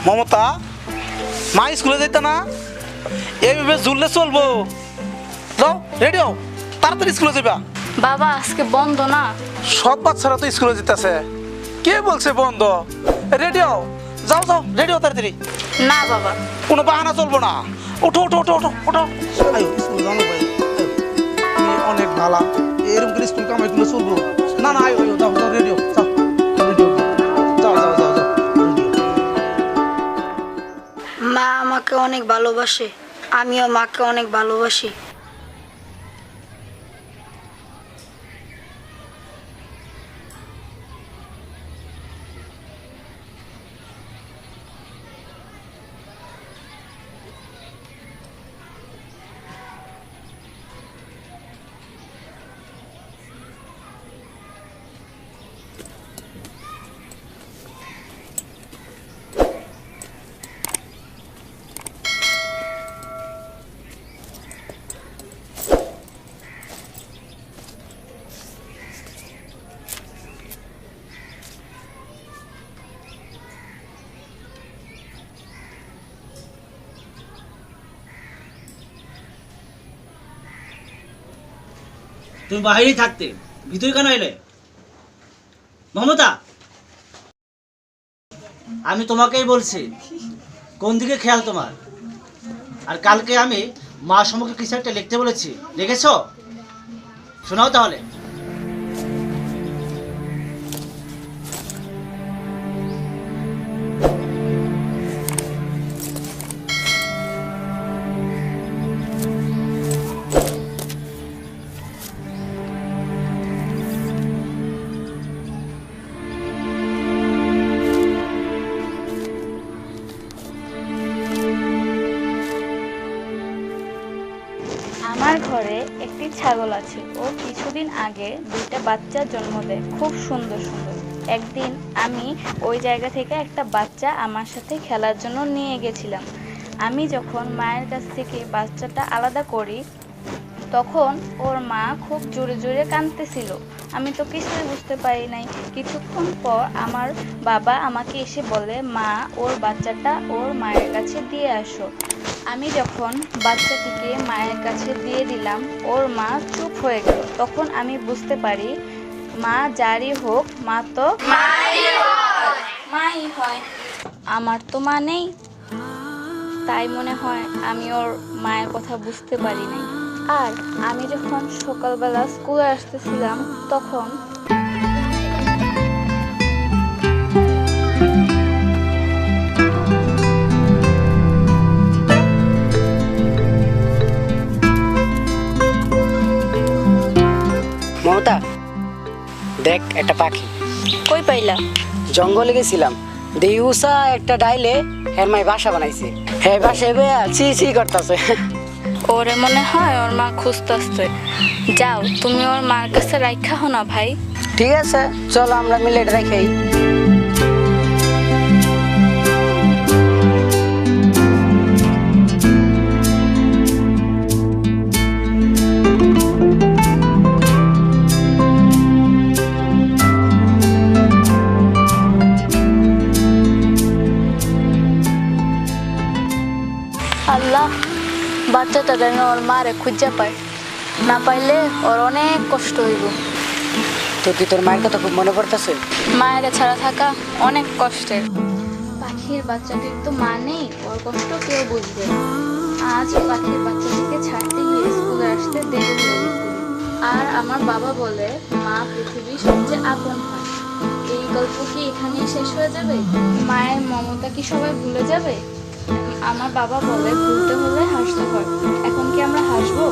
মমতা, মা স্কুলে যাইতা না? এইভাবে ঝুললে চলবো? যাও, রেডি হও, তাড়াতাড়ি স্কুলে যাবা। বাবা আজকে বন্ধ না? সব বাচ্চারা তো স্কুলে যেতেছে, কে বলছে বন্ধ? রেডি হও, যাও যাও, রেডি হও তাড়াতাড়ি। না বাবা, কোনো বাহানা চলবো না। ওঠো ওঠো ওঠো ওঠো ওঠো। আয়ো স্কুল জানো ভাই, তুমি অনেক ভালো, এরকম করে স্কুল কামাই করলে চলবো না? না, আয়ো আয়ো, যাও যাও, রেডি হও, যাও রেডি হও, যাও যাও যাও যাও, রেডি হও। মা আমাকে অনেক ভালোবাসে, আমিও মাকে অনেক ভালোবাসি। তুমি বাইরেই থাকতে, ভিতরে কেন এলে? মমতা, আমি তোমাকেই বলছি কোন দিকে খেয়াল তোমার। আর কালকে আমি মা সম্পর্কে কিছু একটা লিখতে বলেছি, লিখেছো? শোনাও তাহলে। আমার ঘরে একটি ছাগল আছে। ও কিছুদিন আগে দুইটা বাচ্চা জন্ম দেয়, খুব সুন্দর সুন্দর। একদিন আমি ওই জায়গা থেকে একটা বাচ্চা আমার সাথে খেলার জন্য নিয়ে গেছিলাম। আমি যখন মায়ের কাছ থেকে বাচ্চাটা আলাদা করি, তখন ওর মা খুব জোরে জোরে কাঁদতেছিল। আমি তো কিছুই বুঝতে পারি নাই। কিছুক্ষণ পর আমার বাবা আমাকে এসে বলে, মা, ওর বাচ্চাটা ওর মায়ের কাছে দিয়ে আসো। আমি যখন বাচ্চাটিকে মায়ের কাছে দিয়ে দিলাম, ওর মা চুপ হয়ে গেল। তখন আমি বুঝতে পারি, মা যারই হোক, মা তো মাই হয়। আমার তো মা নেই, তাই মনে হয় আমি ওর মায়ের কথা বুঝতে পারি নাই। আর আমি যখন সকালবেলা স্কুলে আসতেছিলাম, তখন মমতা, দেখ একটা পাখি। কই পাইলা? জঙ্গলে গেছিলাম, দেউসা একটা ডাইলে হের মাই বাসা বানাইছে। হ্যাঁ, বাসায় বইয়া চি চি করতেছে। ওরে মনে হয় ওর মা খুঁজতেছে। যাও, তুমি ওর মার কাছে রাখা হো না ভাই। ঠিক আছে, চলো আমরা মিলে এটা রাখাই। আল্লাহ, বাচ্চাটা যেন ওর মারে খুঁজে পায়, না পাইলে ওর অনেক কষ্ট হইব। তো কি তোর মায়ের কথা খুব মনে পড়তেছে? মায়ের ছাড়া থাকা অনেক কষ্টের। পাখির বাচ্চাটির তো মা নেই, ওর কষ্ট কেউ বুঝবে। আজ পাখির বাচ্চাটিকে ছাড়তে গিয়ে স্কুলে আসতে দেরি হয়ে গেছে। আর আমার বাবা বলে, মা পৃথিবীর সবচেয়ে আপন হয়। এই গল্প কি এখানেই শেষ হয়ে যাবে? মায়ের মমতা কি সবাই ভুলে যাবে? আমার বাবা বলে, ভুলতে হলে হাসতে হয়। এখন কি আমরা হাসবো?